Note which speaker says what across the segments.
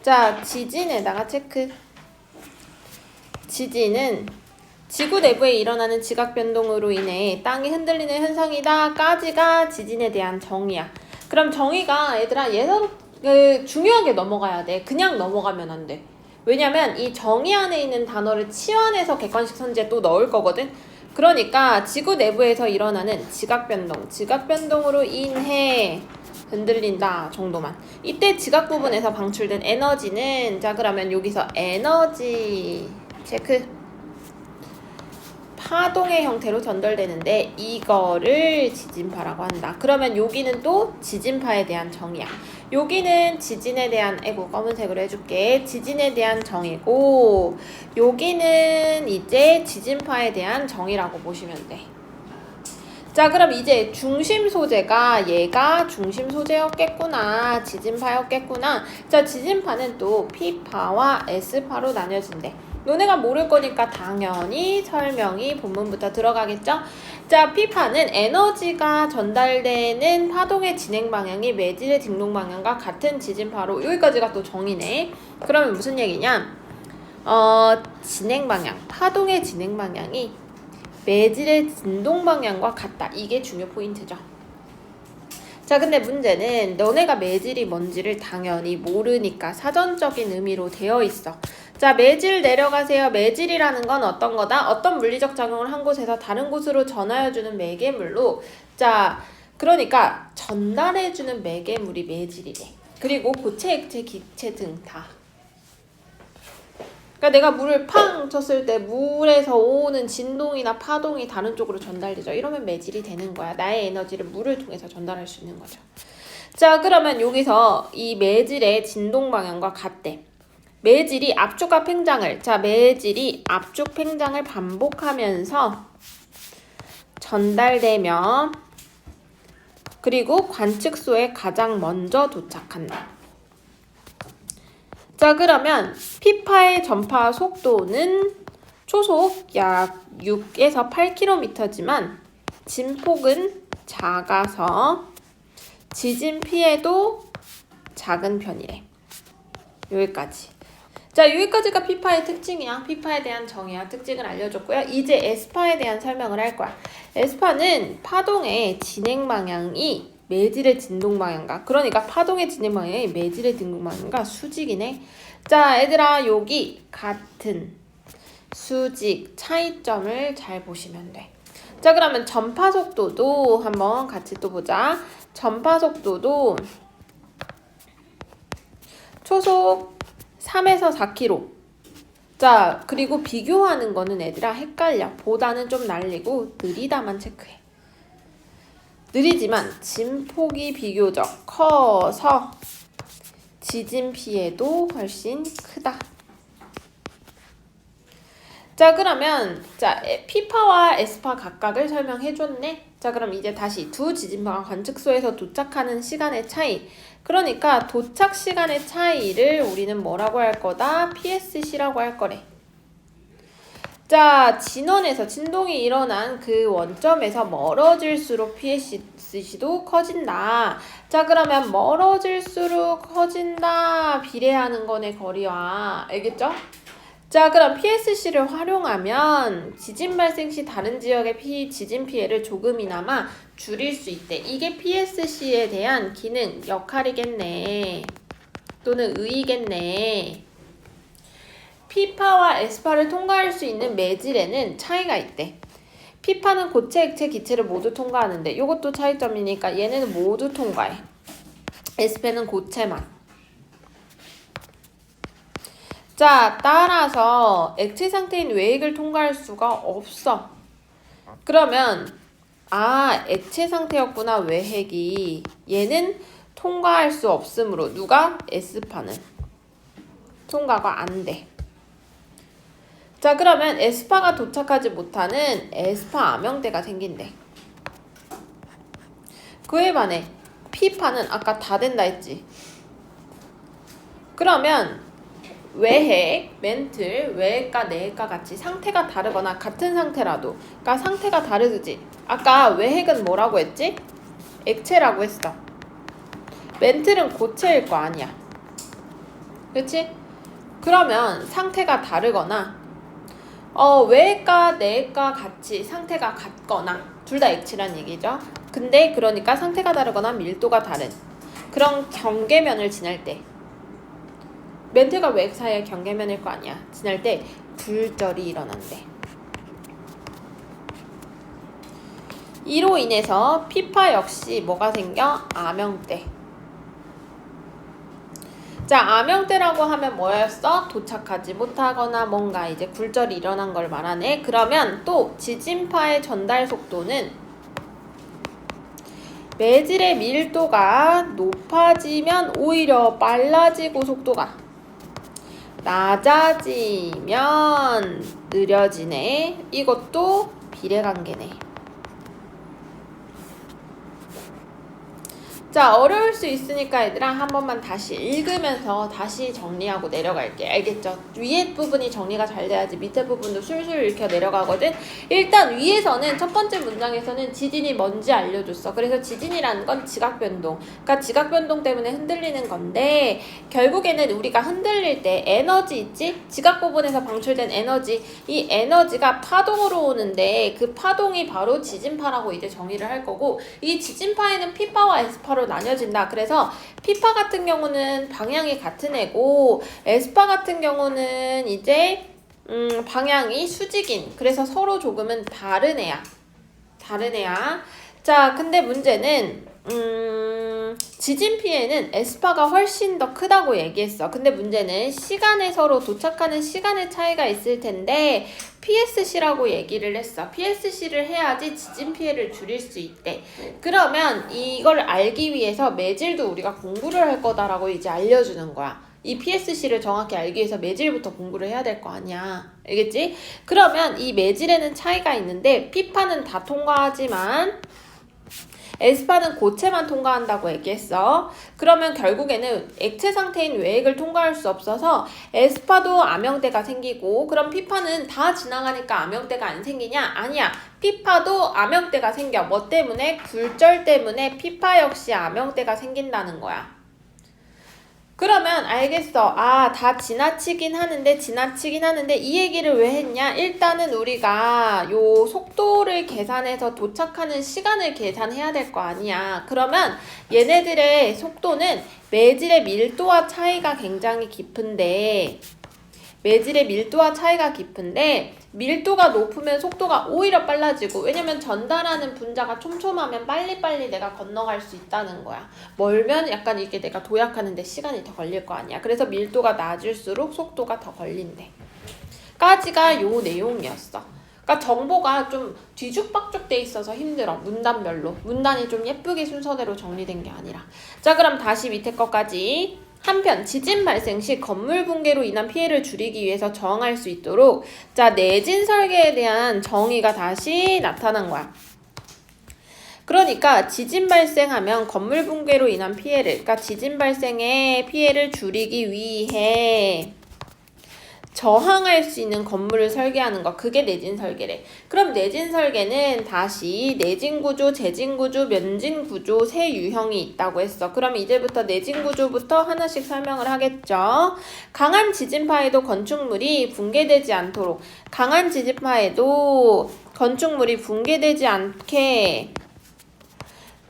Speaker 1: 자, 지진에다가 체크. 지진은 지구 내부에 일어나는 지각 변동으로 인해 땅이 흔들리는 현상이다 까지가 지진에 대한 정의야. 그럼 정의가 얘들아 중요하게 넘어가야 돼. 그냥 넘어가면 안 돼. 왜냐면 이 정의 안에 있는 단어를 치환해서 객관식 선지에 또 넣을 거거든. 그러니까 지구 내부에서 일어나는 지각 변동으로 인해 흔들린다 정도만. 이때 지각 부분에서 방출된 에너지는 자 그러면 여기서 에너지 체크. 파동의 형태로 전달되는데 이거를 지진파라고 한다. 그러면 여기는 또 지진파에 대한 정의야. 여기는 지진에 대한 검은색으로 해줄게. 지진에 대한 정의고 여기는 이제 지진파에 대한 정의라고 보시면 돼. 자 그럼 이제 중심 소재가 얘가 중심 소재였겠구나. 지진파였겠구나. 자 지진파는 또 P파와 S파로 나뉘어진대. 너네가 모를 거니까 당연히 설명이 본문부터 들어가겠죠? 자, P파는 에너지가 전달되는 파동의 진행 방향이 매질의 진동 방향과 같은 지진파로 여기까지가 또 정의네. 그러면 무슨 얘기냐? 진행 방향, 파동의 진행 방향이 매질의 진동 방향과 같다. 이게 중요 포인트죠. 자 근데 문제는 너네가 매질이 뭔지를 당연히 모르니까 사전적인 의미로 되어 있어. 자 매질 내려가세요. 매질이라는 건 어떤 거다? 어떤 물리적 작용을 한 곳에서 다른 곳으로 전하여주는 매개물로 자 그러니까 전달해주는 매개물이 매질이래. 그리고 고체, 액체, 기체 등 다. 그러니까 내가 물을 팡 쳤을 때 물에서 오는 진동이나 파동이 다른 쪽으로 전달되죠. 이러면 매질이 되는 거야. 나의 에너지를 물을 통해서 전달할 수 있는 거죠. 자 그러면 여기서 이 매질의 진동 방향과 같대. 매질이 압축과 팽장을 매질이 압축 팽장을 반복하면서 전달되며 그리고 관측소에 가장 먼저 도착한다. 자 그러면 P파의 전파 속도는 초속 약 6에서 8km지만 진폭은 작아서 지진 피해도 작은 편이래. 여기까지. 자 여기까지가 P파의 특징이야. P파에 대한 정의야. 특징을 알려줬고요. 이제 S파에 대한 설명을 할 거야. S파는 파동의 진행 방향이 매질의 진동 방향과 그러니까 파동의 진행 방향이 매질의 진동 방향과 수직이네. 자 얘들아 여기 같은 수직 차이점을 잘 보시면 돼. 자 그러면 전파 속도도 한번 같이 또 보자. 전파 속도도 초속 3에서 4km. 자 그리고 비교하는 거는 얘들아 헷갈려. 보다는 좀 날리고 느리다만 체크해. 느리지만 진폭이 비교적 커서 지진 피해도 훨씬 크다. 자 그러면 P파와 S파 각각을 설명해줬네. 자 그럼 이제 다시 두 지진파가 관측소에서 도착하는 시간의 차이. 그러니까 도착 시간의 차이를 우리는 뭐라고 할 거다? PSC라고 할 거래. 자, 진원에서 진동이 일어난 그 원점에서 멀어질수록 PSC도 커진다. 자, 그러면 멀어질수록 커진다. 비례하는 거네, 거리와. 알겠죠? 자, 그럼 PSC를 활용하면 지진 발생 시 다른 지역의 지진 피해를 조금이나마 줄일 수 있대. 이게 PSC에 대한 기능, 역할이겠네. 또는 의의겠네. P파와 S파를 통과할 수 있는 매질에는 차이가 있대. P파는 고체, 액체, 기체를 모두 통과하는데 이것도 차이점이니까 얘네는 모두 통과해. S파는 고체만. 자, 따라서 액체 상태인 외액을 통과할 수가 없어. 그러면 액체 상태였구나 외핵이. 얘는 통과할 수 없으므로 누가? S파는 통과가 안 돼. 자 그러면 S파가 도착하지 못하는 S파 암형대가 생긴대. 그에 반해 P파는 아까 다 된다 했지. 그러면 외핵, 멘틀, 외핵과 내핵과 같이 상태가 다르거나 같은 상태라도 그러니까 상태가 다르지. 아까 외핵은 뭐라고 했지? 액체라고 했어. 멘틀은 고체일 거 아니야. 그치? 그러면 상태가 다르거나 외과, 내과 같이 상태가 같거나 둘 다 액체란 얘기죠. 근데 그러니까 상태가 다르거나 밀도가 다른 그런 경계면을 지날 때 멘트가 외 사이의 경계면일 거 아니야. 지날 때 굴절이 일어난대. 이로 인해서 피파 역시 뭐가 생겨? 암형대. 자, 암형대라고 하면 뭐였어? 도착하지 못하거나 뭔가 이제 굴절이 일어난 걸 말하네. 그러면 또 지진파의 전달 속도는 매질의 밀도가 높아지면 오히려 빨라지고 속도가 낮아지면 느려지네. 이것도 비례관계네. 자, 어려울 수 있으니까 얘들아 한 번만 다시 읽으면서 다시 정리하고 내려갈게. 알겠죠? 위에 부분이 정리가 잘 돼야지 밑에 부분도 술술 읽혀 내려가거든. 일단 위에서는 첫 번째 문장에서는 지진이 뭔지 알려줬어. 그래서 지진이라는 건 지각변동. 그러니까 지각변동 때문에 흔들리는 건데 결국에는 우리가 흔들릴 때 에너지 있지? 지각 부분에서 방출된 에너지. 이 에너지가 파동으로 오는데 그 파동이 바로 지진파라고 이제 정의를 할 거고 이 지진파에는 P파와 S파로 나뉘어진다. 그래서 P파 같은 경우는 방향이 같은 애고 S파 같은 경우는 이제 방향이 수직인 그래서 서로 조금은 다른 애야. 자, 근데 문제는 지진 피해는 S파가 훨씬 더 크다고 얘기했어. 근데 문제는 시간에 서로 도착하는 시간의 차이가 있을 텐데 PSC라고 얘기를 했어. PSC를 해야지 지진 피해를 줄일 수 있대. 그러면 이걸 알기 위해서 매질도 우리가 공부를 할 거다라고 이제 알려주는 거야. 이 PSC를 정확히 알기 위해서 매질부터 공부를 해야 될 거 아니야. 알겠지? 그러면 이 매질에는 차이가 있는데 P파는 다 통과하지만 S파는 고체만 통과한다고 얘기했어. 그러면 결국에는 액체 상태인 외액을 통과할 수 없어서 S파도 암형대가 생기고 그럼 P파는 다 지나가니까 암형대가 안 생기냐? 아니야. P파도 암형대가 생겨. 뭐 때문에? 굴절 때문에 P파 역시 암형대가 생긴다는 거야. 그러면 알겠어. 다 지나치긴 하는데 이 얘기를 왜 했냐? 일단은 우리가 요 속도를 계산해서 도착하는 시간을 계산해야 될 거 아니야. 그러면 얘네들의 속도는 매질의 밀도와 차이가 굉장히 깊은데 밀도가 높으면 속도가 오히려 빨라지고 왜냐면 전달하는 분자가 촘촘하면 빨리빨리 내가 건너갈 수 있다는 거야. 멀면 약간 이게 내가 도약하는데 시간이 더 걸릴 거 아니야. 그래서 밀도가 낮을수록 속도가 더 걸린대. 까지가 요 내용이었어. 그러니까 정보가 좀 뒤죽박죽 돼 있어서 힘들어. 문단별로. 문단이 좀 예쁘게 순서대로 정리된 게 아니라. 자, 그럼 다시 밑에 거까지. 한편 지진 발생 시 건물 붕괴로 인한 피해를 줄이기 위해서 저항할 수 있도록 자, 내진 설계에 대한 정의가 다시 나타난 거야. 그러니까 지진 발생하면 건물 붕괴로 인한 피해를 그러니까 지진 발생의 피해를 줄이기 위해 저항할 수 있는 건물을 설계하는 거 그게 내진 설계래. 그럼 내진 설계는 다시 내진 구조, 재진 구조, 면진 구조 세 유형이 있다고 했어. 그럼 이제부터 내진 구조부터 하나씩 설명을 하겠죠. 강한 지진파에도 건축물이 붕괴되지 않도록 강한 지진파에도 건축물이 붕괴되지 않게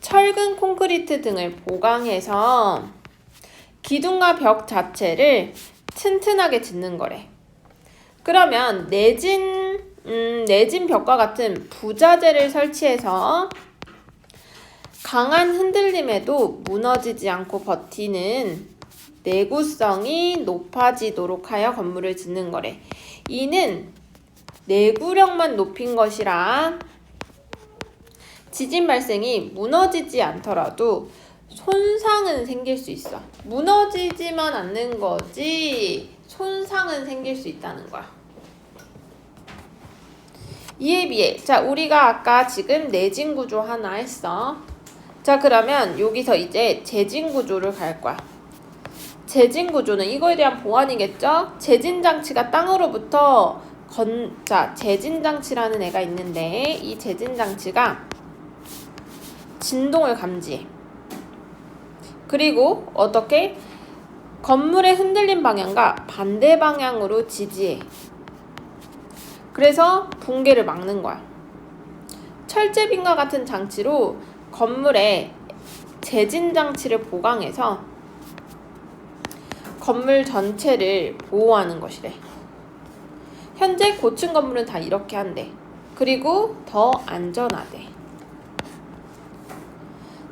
Speaker 1: 철근, 콘크리트 등을 보강해서 기둥과 벽 자체를 튼튼하게 짓는 거래. 그러면 내진 벽과 같은 부자재를 설치해서 강한 흔들림에도 무너지지 않고 버티는 내구성이 높아지도록 하여 건물을 짓는 거래. 이는 내구력만 높인 것이라 지진 발생이 무너지지 않더라도 손상은 생길 수 있어. 무너지지만 않는 거지 손상은 생길 수 있다는 거야. 이에 비해 자, 우리가 아까 지금 내진 구조 하나 했어. 자, 그러면 여기서 이제 재진 구조를 갈 거야. 재진 구조는 이거에 대한 보완이겠죠? 재진 장치가 땅으로부터 재진 장치라는 애가 있는데 이 재진 장치가 진동을 감지해. 그리고 어떻게? 건물의 흔들림 방향과 반대 방향으로 지지해. 그래서 붕괴를 막는 거야. 철제빙과 같은 장치로 건물에 제진 장치를 보강해서 건물 전체를 보호하는 것이래. 현재 고층 건물은 다 이렇게 한대. 그리고 더 안전하대.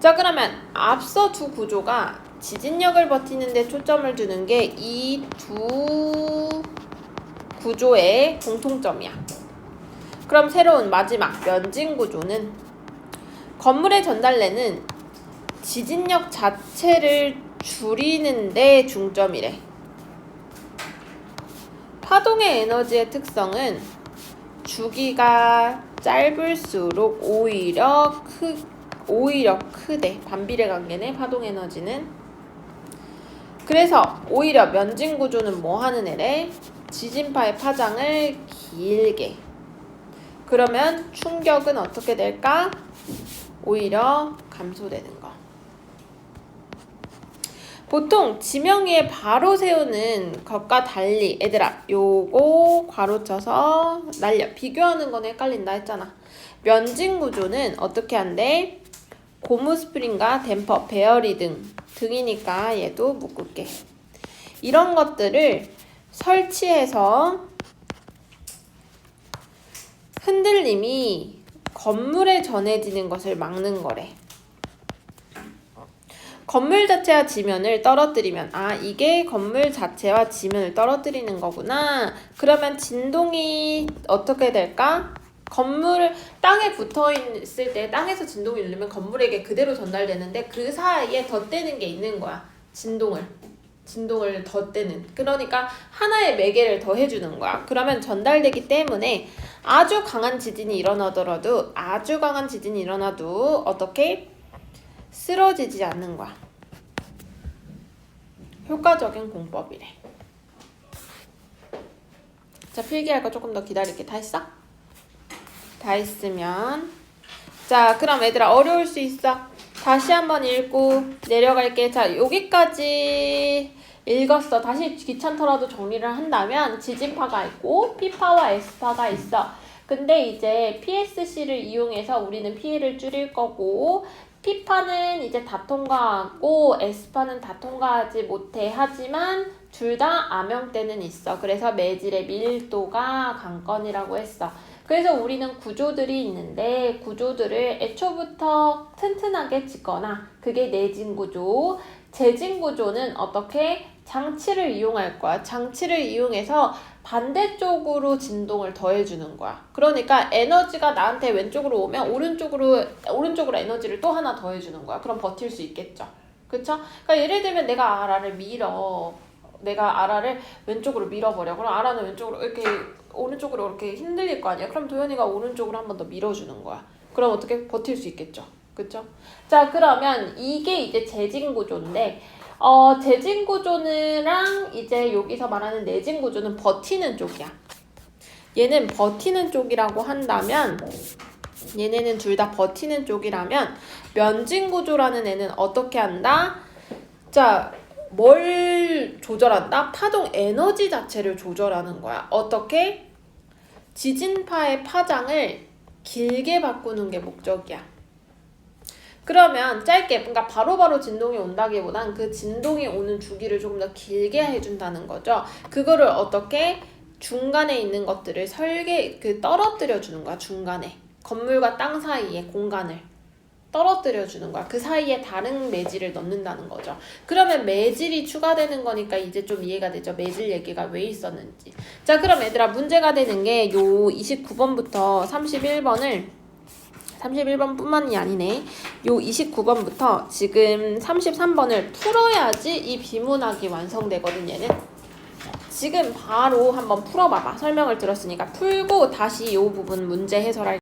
Speaker 1: 자, 그러면 앞서 두 구조가 지진력을 버티는 데 초점을 두는 게 이 두 구조의 공통점이야. 그럼 새로운 마지막 면진 구조는 건물의 전달내는 지진력 자체를 줄이는 데 중점이래. 파동의 에너지의 특성은 주기가 짧을수록 오히려 크대. 반비례 관계네, 파동 에너지는. 그래서 오히려 면진 구조는 뭐 하는 애래? 지진파의 파장을 길게. 그러면 충격은 어떻게 될까? 오히려 감소되는 거. 보통 지명 위에 바로 세우는 것과 달리, 얘들아 요거 괄호 쳐서 날려. 비교하는 건 헷갈린다 했잖아. 면진 구조는 어떻게 한대? 고무 스프링과 댐퍼, 배열이 등이니까 얘도 묶을게. 이런 것들을 설치해서 흔들림이 건물에 전해지는 것을 막는 거래. 건물 자체와 지면을 떨어뜨리면, 아, 이게 건물 자체와 지면을 떨어뜨리는 거구나. 그러면 진동이 어떻게 될까? 건물 땅에 붙어 있을 때 땅에서 진동이 일으면 건물에게 그대로 전달되는데 그 사이에 덧대는 게 있는 거야. 진동을 덧대는. 그러니까 하나의 매개를 더 해주는 거야. 그러면 전달되기 때문에 아주 강한 지진이 일어나도 어떻게? 쓰러지지 않는 거야. 효과적인 공법이래. 자, 필기할 거 조금 더 기다릴게. 다 했어? 다 했으면 자, 그럼 얘들아 어려울 수 있어. 다시 한번 읽고 내려갈게. 자, 여기까지 읽었어. 다시 귀찮더라도 정리를 한다면 지진파가 있고 P파와 S파가 있어. 근데 이제 PSC를 이용해서 우리는 피해를 줄일 거고, P파는 이제 다 통과하고 S파는 다 통과하지 못해. 하지만 둘 다 암염대는 있어. 그래서 매질의 밀도가 관건이라고 했어. 그래서 우리는 구조들이 있는데 구조들을 애초부터 튼튼하게 짓거나, 그게 내진 구조. 재진 구조는 어떻게? 장치를 이용할 거야. 장치를 이용해서 반대쪽으로 진동을 더해주는 거야. 그러니까 에너지가 나한테 왼쪽으로 오면 오른쪽으로 에너지를 또 하나 더해주는 거야. 그럼 버틸 수 있겠죠. 그쵸? 그러니까 예를 들면 내가 아라를 왼쪽으로 밀어버려. 그럼 아라는 왼쪽으로 이렇게 오른쪽으로 이렇게 흔들릴 거 아니야. 그럼 도현이가 오른쪽으로 한 번 더 밀어주는 거야. 그럼 어떻게 버틸 수 있겠죠. 그쵸? 자, 그러면 이게 이제 재진 구조인데, 재진 구조랑 이제 여기서 말하는 내진 구조는 버티는 쪽이야. 얘는 버티는 쪽이라고 한다면, 얘네는 둘 다 버티는 쪽이라면, 면진 구조라는 애는 어떻게 한다? 자, 뭘 조절한다? 파동 에너지 자체를 조절하는 거야. 어떻게? 지진파의 파장을 길게 바꾸는 게 목적이야. 그러면 짧게, 그러니까 바로바로 진동이 온다기보단 그 진동이 오는 주기를 조금 더 길게 해준다는 거죠. 그거를 어떻게? 중간에 있는 것들을 떨어뜨려 주는 거야. 중간에. 건물과 땅 사이의 공간을 떨어뜨려 주는 거야. 그 사이에 다른 매질을 넣는다는 거죠. 그러면 매질이 추가되는 거니까 이제 좀 이해가 되죠. 매질 얘기가 왜 있었는지. 자, 그럼 얘들아 문제가 되는 게 요 29번부터 31번 뿐만이 아니네. 요 29번부터 지금 33번을 풀어야지 이 비문학이 완성되거든, 얘는. 지금 바로 한번 풀어봐봐. 설명을 들었으니까 풀고 다시 요 부분 문제 해설할